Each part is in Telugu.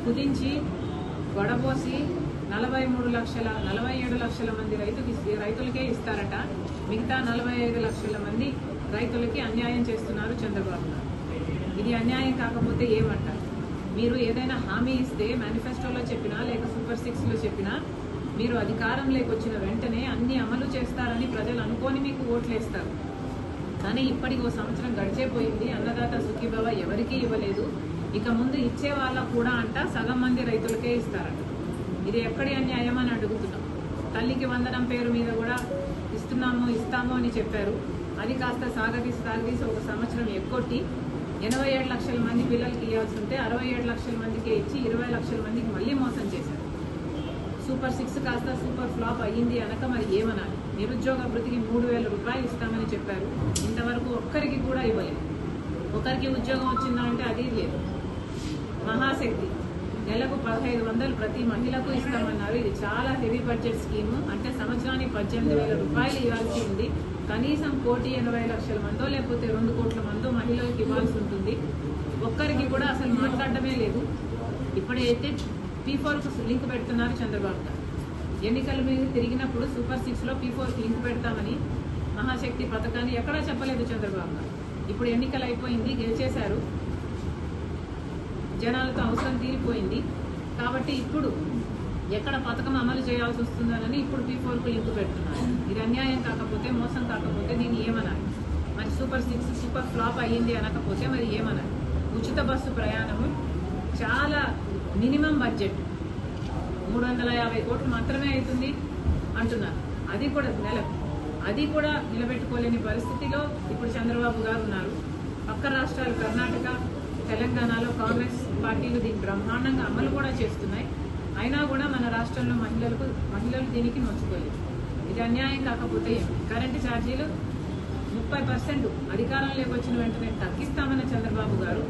కుదించి గొడబోసి 47 లక్షల మంది రైతులకే ఇస్తారట. మిగతా 45 లక్షల మంది రైతులకి అన్యాయం చేస్తున్నారు చంద్రబాబు గారు. ఇది అన్యాయం కాకపోతే ఏమంటారు? మీరు ఏదైనా హామీ ఇస్తే మేనిఫెస్టోలో చెప్పినా లేక సూపర్ 6లో చెప్పినా మీరు అధికారంలోకి వచ్చిన వెంటనే అన్ని అమలు చేస్తారని ప్రజలు అనుకోని మీకు ఓట్లేస్తారు. కానీ ఇప్పటికి 1 సంవత్సరం గడిచేపోయింది. అన్నదాత సుఖీభవ ఎవరికీ ఇవ్వలేదు. ఇక ముందు ఇచ్చే వాళ్ళకు కూడా అంట సగం మంది రైతులకే ఇస్తారట. ఇది ఎక్కడి అన్యాయం అని అడుగుతున్నాం. తల్లికి వందనం పేరు మీద కూడా ఇస్తాము అని చెప్పారు. అది కాస్త సాగదీసి 1 సంవత్సరం ఎక్కొట్టి 87 లక్షల మంది పిల్లలకి ఇవ్వాల్సి ఉంటే 67 లక్షల మందికి ఇచ్చి 20 లక్షల మందికి మళ్ళీ మోసం చేశారు. సూపర్ 6 కాస్త సూపర్ ఫ్లాప్ అయ్యింది అనక మరి ఏమనాలి? నిరుద్యోగ వృత్తికి 3,000 రూపాయలు ఇస్తామని చెప్పారు. ఇంతవరకు ఒక్కరికి కూడా ఇవ్వలేదు. ఒకరికి ఉద్యోగం వచ్చిందా అంటే అది లేదు. మహాశక్తి నెలకు 1,500 ప్రతి మహిళకు ఇస్తామన్నారు. ఇది చాలా హెవీ బడ్జెట్ స్కీము. అంటే సంవత్సరానికి 18,000 రూపాయలు ఇవ్వాల్సి ఉంది. కనీసం 1,80,00,000 మందో లేకపోతే 2 కోట్ల మందో మహిళలకు ఇవ్వాల్సి ఉంటుంది. ఒక్కరికి కూడా అసలు మాట్లాడటమే లేదు. ఇప్పుడైతే P4కు లింక్ పెడుతున్నారు చంద్రబాబు గారు. ఎన్నికల మీద తిరిగినప్పుడు సూపర్ 6లో P4కి లింక్ పెడతామని మహాశక్తి పథకాన్ని ఎక్కడా చెప్పలేదు చంద్రబాబు గారు. ఇప్పుడు ఎన్నికలు అయిపోయింది, గెలిచేశారు, జనాలతో అవసరం తీరిపోయింది. కాబట్టి ఇప్పుడు ఎక్కడ పథకం అమలు చేయాల్సి వస్తుందనని ఇప్పుడు P4కు లింక్ పెడుతున్నారు. ఇది అన్యాయం కాకపోతే, మోసం కాకపోతే దీన్ని ఏమనాలి? మరి సూపర్ 6 సూపర్ ఫ్లాప్ అయ్యింది అనకపోతే మరి ఏమనాలి? ఉచిత బస్సు ప్రయాణము చాలా మినిమం బడ్జెట్ 350 కోట్లు మాత్రమే అవుతుంది అంటున్నారు. అది కూడా నెలకు, అది కూడా నిలబెట్టుకోలేని పరిస్థితిలో ఇప్పుడు చంద్రబాబు గారు ఉన్నారు. పక్క రాష్ట్రాలు కర్ణాటక, తెలంగాణలో కాంగ్రెస్ పార్టీలు దీన్ని బ్రహ్మాండంగా అమలు కూడా చేస్తున్నాయి. అయినా కూడా మన రాష్ట్రంలో మహిళలు దీనికి నోచుకోలేదు. ఇది అన్యాయం కాకపోతే కరెంటు ఛార్జీలు 30% అధికారంలోకి వచ్చిన వెంటనే తగ్గిస్తామన్న చంద్రబాబు గారు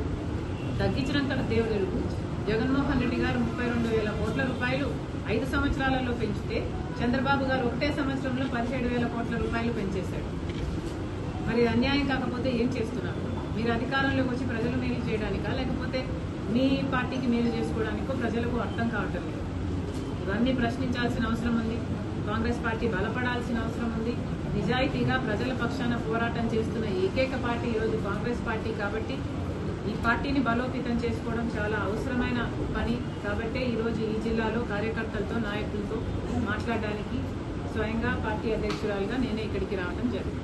తగ్గించినంత దేవుడు జగన్మోహన్ రెడ్డి గారు 32,000 కోట్ల రూపాయలు 5 సంవత్సరాలలో పెంచితే చంద్రబాబు గారు ఒకటే సంవత్సరంలో 17,000 కోట్ల రూపాయలు పెంచేశాడు. మరి అన్యాయం కాకపోతే ఏం చేస్తున్నారు? మీరు అధికారంలోకి వచ్చి ప్రజలు మేలు చేయడానికా లేకపోతే మీ పార్టీకి మేలు చేసుకోవడానికో ప్రజలకు అర్థం కావటం లేదు. ఇవన్నీ ప్రశ్నించాల్సిన అవసరం ఉంది. కాంగ్రెస్ పార్టీ బలపడాల్సిన అవసరం ఉంది. నిజాయితీగా ప్రజల పక్షాన పోరాటం చేస్తున్న ఏకైక పార్టీ ఈరోజు కాంగ్రెస్ పార్టీ. కాబట్టి ఈ పార్టీని బలోపేతం చేసుకోవడం చాలా అవసరమైన పని. కాబట్టే ఈరోజు ఈ జిల్లాలో కార్యకర్తలతో, నాయకులతో మాట్లాడడానికి స్వయంగా పార్టీ అధ్యక్షురాలుగా నేనే ఇక్కడికి రావడం జరిగింది.